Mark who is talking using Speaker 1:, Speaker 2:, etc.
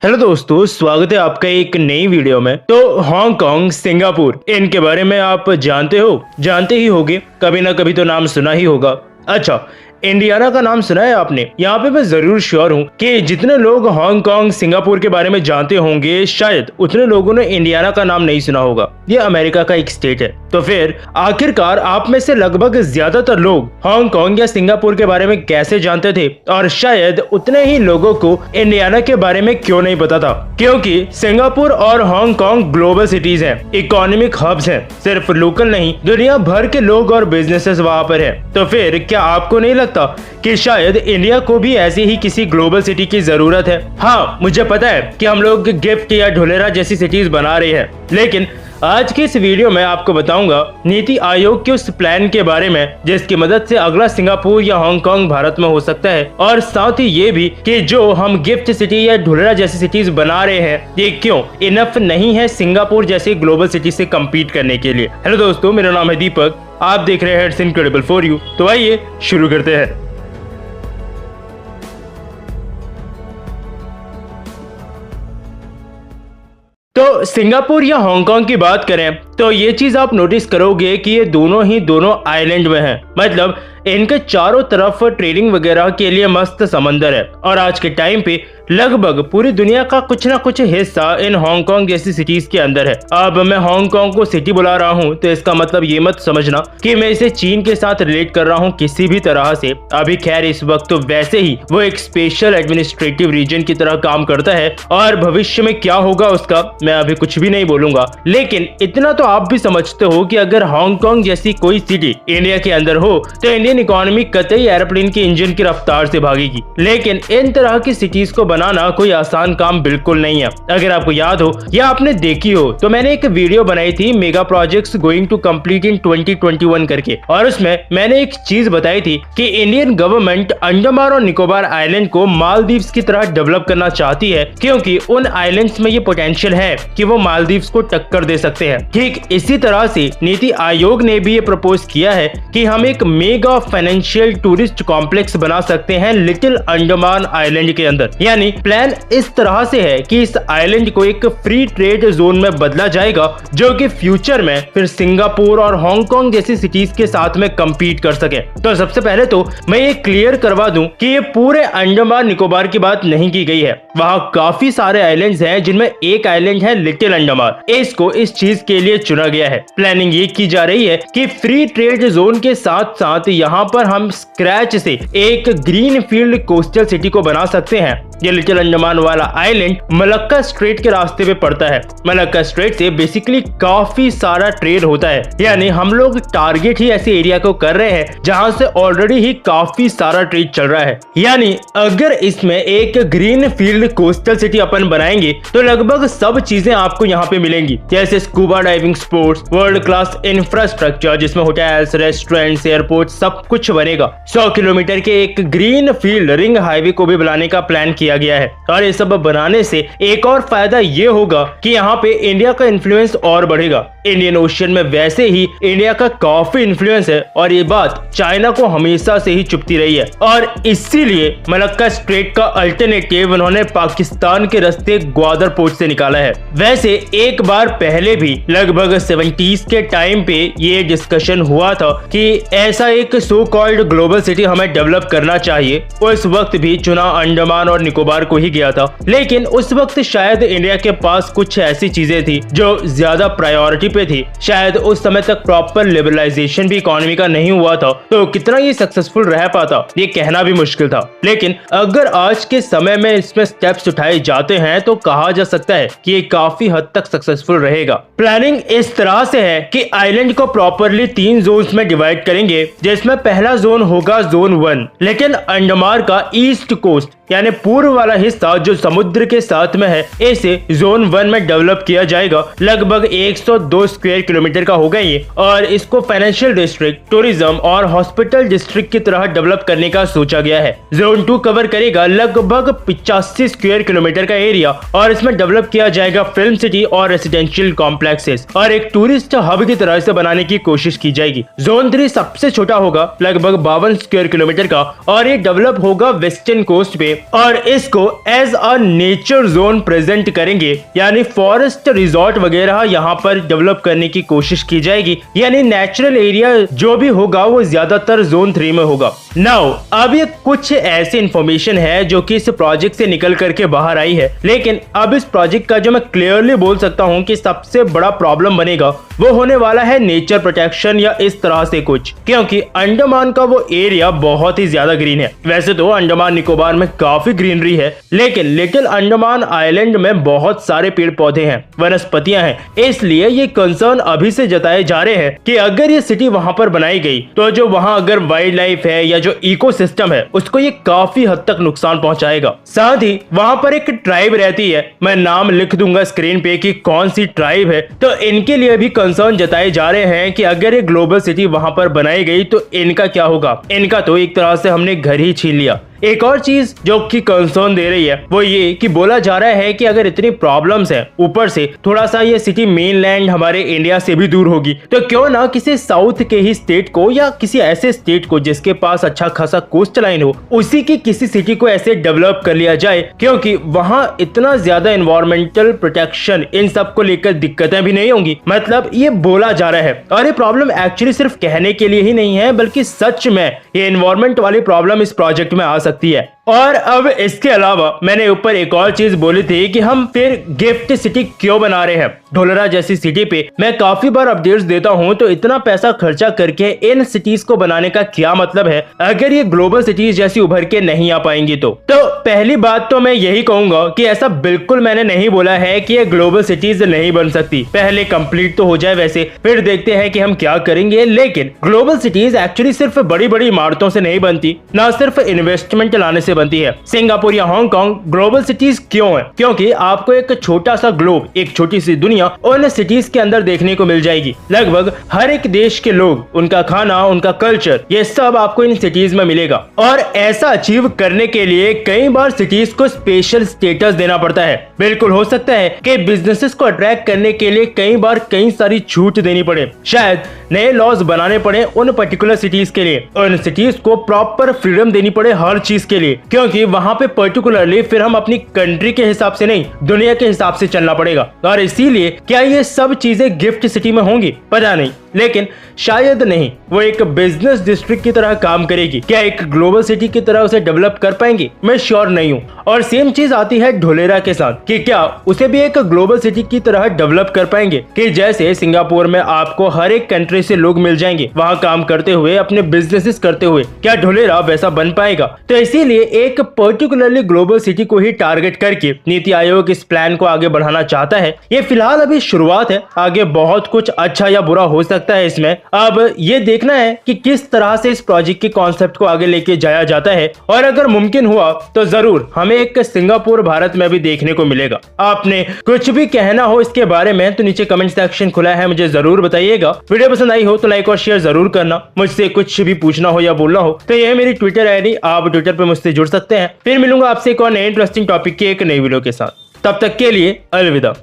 Speaker 1: Hello दोस्तों, स्वागत है आपका एक नई वीडियो में। तो हांगकांग, सिंगापुर, इनके बारे में आप जानते ही होंगे, कभी ना कभी तो नाम सुना ही होगा। अच्छा, इंडियाना का नाम सुना है आपने? यहाँ पे मैं जरूर श्योर हूँ कि जितने लोग हांगकांग, सिंगापुर के बारे में जानते होंगे, शायद उतने लोगों ने इंडियाना का नाम नहीं सुना होगा। ये अमेरिका का एक स्टेट है। तो फिर आखिरकार आप में से लगभग ज्यादातर लोग हांगकांग या सिंगापुर के बारे में कैसे जानते थे, और शायद उतने ही लोगों को इंडियाना के बारे में क्यों नहीं पता था? क्योंकि सिंगापुर और हांगकांग ग्लोबल सिटीज हैं, इकोनॉमिक हब्स हैं। सिर्फ लोकल नहीं, दुनिया भर के लोग और बिजनेसेस वहाँ पर है। तो फिर क्या आपको नहीं लगता कि शायद इंडिया को भी ऐसी ही किसी ग्लोबल सिटी की जरूरत है? हाँ, मुझे पता है कि हम लोग गिफ्ट या ढोलेरा जैसी सिटीज बना रहे हैं, लेकिन आज की इस वीडियो में आपको बताऊंगा नीति आयोग के उस प्लान के बारे में जिसकी मदद से अगला सिंगापुर या हांगकांग भारत में हो सकता है, और साथ ही ये भी कि जो हम गिफ्ट सिटी या ढोलेरा जैसी सिटीज बना रहे हैं, ये क्यों इनफ नहीं है सिंगापुर जैसे ग्लोबल सिटी से कम्पीट करने के लिए। हेलो दोस्तों, मेरा नाम है दीपक, आप देख रहे हैं इट्स इनक्रेडिबल फॉर यू। तो आइए शुरू करते हैं। तो सिंगापुर या हांगकांग की बात करें तो ये चीज आप नोटिस करोगे कि ये दोनों आइलैंड में हैं। मतलब इनके चारों तरफ ट्रेडिंग वगैरह के लिए मस्त समंदर है, और आज के टाइम पे लगभग पूरी दुनिया का कुछ ना कुछ हिस्सा इन हांगकांग जैसी सिटीज के अंदर है। अब मैं हांगकांग को सिटी बुला रहा हूँ तो इसका मतलब ये मत समझना कि मैं इसे चीन के साथ रिलेट कर रहा हूँ किसी भी तरह से। अभी खैर इस वक्त तो वैसे ही वो एक स्पेशल एडमिनिस्ट्रेटिव रीजन की तरह काम करता है, और भविष्य में क्या होगा उसका मैं अभी कुछ भी नहीं बोलूंगा। लेकिन इतना तो आप भी समझते हो कि अगर हांगकांग जैसी कोई सिटी इंडिया के अंदर हो तो इंडियन इकोनॉमी कतई एरोप्लेन के इंजन की रफ्तार से भागेगी। लेकिन इन तरह की सिटीज को बनाना कोई आसान काम बिल्कुल नहीं है। अगर आपको याद हो या आपने देखी हो तो मैंने एक वीडियो बनाई थी mega projects going to complete in 2021 करके, और उसमें मैंने एक चीज बताई थी कि इंडियन गवर्नमेंट अंडमान और निकोबार आइलैंड को मालदीव्स की तरह डेवलप करना चाहती है, क्योंकि उन आइलैंड्स में ये पोटेंशियल है कि वो मालदीव्स को टक्कर दे सकते हैं। ठीक इसी तरह से नीति आयोग ने भी ये प्रपोज किया है कि हम एक मेगा फाइनेंशियल टूरिस्ट कॉम्प्लेक्स बना सकते हैं लिटिल अंडमान आइलैंड के अंदर। यानी प्लान इस तरह से है कि इस आइलैंड को एक फ्री ट्रेड जोन में बदला जाएगा, जो कि फ्यूचर में फिर सिंगापुर और हांगकांग जैसी सिटीज के साथ में compete कर सके। तो सबसे पहले तो मैं ये क्लियर करवा दूं कि ये पूरे अंडमान निकोबार की बात नहीं की गई है। वहाँ काफी सारे आइलैंड्स हैं जिनमें एक आइलैंड है लिटिल अंडमान। इसको इस चीज के लिए चुना गया है। प्लानिंग ये की जा रही है कि फ्री ट्रेड जोन के साथ साथ यहाँ पर हम स्क्रैच से एक ग्रीन फील्ड कोस्टल सिटी को बना सकते हैं। ये लिटिल अंडमान वाला आइलैंड मलक्का स्ट्रेट के रास्ते पे पड़ता है। मलक्का स्ट्रेट से बेसिकली काफी सारा ट्रेड होता है, यानी हम लोग टारगेट ही ऐसे एरिया को कर रहे हैं जहां से ऑलरेडी ही काफी सारा ट्रेड चल रहा है। यानी अगर इसमें एक ग्रीन फील्ड कोस्टल सिटी अपन बनाएंगे तो लगभग सब चीजें आपको यहाँ पे मिलेंगी, जैसे scuba diving sports, world class infrastructure जिसमें होटल्स, रेस्टोरेंट्स, एयरपोर्ट सब कुछ बनेगा। 100 किलोमीटर के एक ग्रीन फील्ड रिंग हाईवे को भी बनाने का प्लान किया गया है। और ये सब बनाने से एक और फायदा ये होगा कि यहाँ पे इंडिया का इन्फ्लुएंस और बढ़ेगा। इंडियन ओशियन में वैसे ही इंडिया का काफी इन्फ्लुएंस है, और ये बात चाइना को हमेशा से ही चुभती रही है, और इसीलिए मलक्का स्ट्रेट का अल्टरनेटिव उन्होंने पाकिस्तान के रास्ते ग्वादर पोर्ट से निकाला है। वैसे एक बार पहले भी लगभग 70s के टाइम पे ये डिस्कशन हुआ था कि ऐसा एक सो कॉल्ड ग्लोबल सिटी हमें डेवलप करना चाहिए। उस वक्त भी चुना अंडमान और निकोबार को ही गया था, लेकिन उस वक्त शायद इंडिया के पास कुछ ऐसी चीजें थी जो ज्यादा प्रायोरिटी पे थी। शायद उस समय तक प्रॉपर लिबरलाइजेशन भी इकोनॉमी का नहीं हुआ था, तो कितना ये सक्सेसफुल रह पाता ये कहना भी मुश्किल था। लेकिन अगर आज के समय में इसमें स्टेप्स उठाए जाते हैं तो कहा जा सकता है कि ये काफी हद तक सक्सेसफुल रहेगा। प्लानिंग इस तरह से है कि आइलैंड को प्रॉपरली 3 जोन्स में डिवाइड करेंगे, जिसमें पहला जोन होगा जोन 1 लिटिल अंडमान का ईस्ट कोस्ट, यानी पूर्व वाला हिस्सा जो समुद्र के साथ में है, इसे जोन 1 में डेवलप किया जाएगा। लगभग 102 स्क्वायर किलोमीटर का होगा ये, और इसको फाइनेंशियल डिस्ट्रिक्ट, टूरिज्म और हॉस्पिटल डिस्ट्रिक्ट की तरह डेवलप करने का सोचा गया है। जोन 2 कवर करेगा लगभग 85 स्क्वायर किलोमीटर का एरिया, और इसमें डेवलप किया जाएगा फिल्म सिटी और रेसिडेंशियल कॉम्प्लेक्सेस, और एक टूरिस्ट हब की तरह से बनाने की कोशिश की जाएगी। जोन 3 सबसे छोटा होगा, लगभग 52 स्क्वायर किलोमीटर का, और ये डेवलप होगा वेस्टर्न कोस्ट पे, और इसको as a nature zone present करेंगे, यानी फॉरेस्ट रिजॉर्ट वगैरह यहाँ पर डेवलप करने की कोशिश की जाएगी। यानी नेचुरल एरिया जो भी होगा वो ज्यादातर जोन 3 में होगा। नाउ अब ये कुछ ऐसी इंफॉर्मेशन है जो कि इस प्रोजेक्ट से निकल करके बाहर आई है, लेकिन अब इस प्रोजेक्ट का जो मैं क्लियरली बोल सकता हूँ कि सबसे बड़ा प्रॉब्लम बनेगा वो होने वाला है नेचर प्रोटेक्शन या इस तरह से कुछ, क्योंकि अंडमान का वो एरिया बहुत ही ज्यादा ग्रीन है। वैसे तो अंडमान निकोबार में काफी ग्रीनरी है, लेकिन लिटिल अंडमान आइलैंड में बहुत सारे पेड़ पौधे हैं, वनस्पतियां हैं। इसलिए ये कंसर्न अभी से जताए जा रहे हैं कि अगर ये सिटी वहां पर बनाई गई तो जो वहां अगर वाइल्ड लाइफ है या जो इकोसिस्टम है उसको ये काफी हद तक नुकसान पहुंचाएगा। साथ ही वहां पर एक ट्राइब रहती है, मैं नाम लिख दूंगा स्क्रीन पे कि कौन सी ट्राइब है, तो इनके लिए भी कंसर्न जताए जा रहे हैं कि अगर ये ग्लोबल सिटी वहां पर बनाई गई तो इनका क्या होगा। इनका तो एक तरह से हमने घर ही छीन लिया। एक और चीज जो कि कंसर्न दे रही है वो ये कि बोला जा रहा है कि अगर इतनी प्रॉब्लम्स है, ऊपर से थोड़ा सा ये सिटी मेनलैंड हमारे इंडिया से भी दूर होगी, तो क्यों ना किसी साउथ के ही स्टेट को या किसी ऐसे स्टेट को जिसके पास अच्छा खासा कोस्ट लाइन हो, उसी की किसी सिटी को ऐसे डेवलप कर लिया जाए, क्योंकि वहां इतना ज्यादा एनवायरमेंटल प्रोटेक्शन इन सब को लेकर दिक्कतें भी नहीं होंगी। मतलब ये बोला जा रहा है, और ये प्रॉब्लम एक्चुअली सिर्फ कहने के लिए ही नहीं है, बल्कि सच में ये एनवायरमेंट वाली प्रॉब्लम इस प्रोजेक्ट में आ सकती है। और अब इसके अलावा मैंने ऊपर एक और चीज बोली थी कि हम फिर गिफ्ट सिटी क्यों बना रहे हैं। ढोलरा जैसी सिटी पे मैं काफी बार अपडेट्स देता हूं, तो इतना पैसा खर्चा करके इन सिटीज को बनाने का क्या मतलब है अगर ये ग्लोबल सिटीज जैसी उभर के नहीं आ पाएंगी। तो पहली बात तो मैं यही कहूंगा कि ऐसा बिल्कुल मैंने नहीं बोला है कि ये ग्लोबल सिटीज नहीं बन सकती। पहले कंप्लीट तो हो जाए, वैसे फिर देखते हैं कि हम क्या करेंगे। लेकिन ग्लोबल सिटीज एक्चुअली सिर्फ बड़ी बड़ी इमारतों से नहीं बनती, ना सिर्फ इन्वेस्टमेंट लाने से बनती है। सिंगापुर या हांगकांग ग्लोबल सिटीज क्यों है? क्योंकि आपको एक छोटा सा ग्लोब, एक छोटी सी दुनिया उन सिटीज के अंदर देखने को मिल जाएगी। लगभग हर एक देश के लोग, उनका खाना, उनका कल्चर, ये सब आपको इन सिटीज में मिलेगा। और ऐसा अचीव करने के लिए कई बार सिटीज को स्पेशल स्टेटस देना पड़ता है। बिल्कुल हो सकता है कि बिजनेसेस को अट्रैक्ट करने के लिए कई बार कई सारी छूट देनी पड़े, शायद नए लॉज बनाने पड़े उन पर्टिकुलर सिटीज के लिए, उन सिटीज को प्रॉपर फ्रीडम देनी पड़े हर चीज के लिए, क्योंकि वहां पे पर्टिकुलरली फिर हम अपनी कंट्री के हिसाब से नहीं, दुनिया के हिसाब से चलना पड़ेगा। और इसीलिए क्या ये सब चीजें गिफ्ट सिटी में होंगी? पता नहीं, लेकिन शायद नहीं, वो एक बिजनेस डिस्ट्रिक्ट की तरह काम करेगी। क्या एक ग्लोबल सिटी की तरह उसे डेवलप कर पाएंगे? मैं श्योर नहीं हूँ। और सेम चीज आती है ढोलेरा के साथ कि क्या उसे भी एक ग्लोबल सिटी की तरह डेवलप कर पाएंगे कि जैसे सिंगापुर में आपको हर एक कंट्री से लोग मिल जाएंगे वहां काम करते हुए, अपने बिजनेसेस करते हुए। क्या ढोलेरा वैसा बन पाएगा? तो इसीलिए एक पर्टिकुलरली ग्लोबल सिटी को ही टारगेट करके नीति आयोग इस प्लान को आगे बढ़ाना चाहता है। ये फिलहाल अभी शुरुआत है, आगे बहुत कुछ अच्छा या बुरा हो सकता है इसमें। अब ये देखना है कि किस तरह से इस प्रोजेक्ट के कॉन्सेप्ट को आगे लेके जाया जाता है, और अगर मुमकिन हुआ तो जरूर हमें एक सिंगापुर भारत में भी देखने को मिलेगा। आपने कुछ भी कहना हो इसके बारे में तो नीचे कमेंट सेक्शन खुला है, मुझे जरूर बताइएगा। वीडियो पसंद आई हो तो लाइक और शेयर जरूर करना। मुझसे कुछ भी पूछना हो या बोलना हो तो यह मेरी ट्विटर आईडी, आप ट्विटर पे मुझसे जुड़ सकते हैं। फिर मिलूंगा आपसे एक और नए इंटरेस्टिंग टॉपिक के एक नई वीडियो के साथ। तब तक के लिए अलविदा।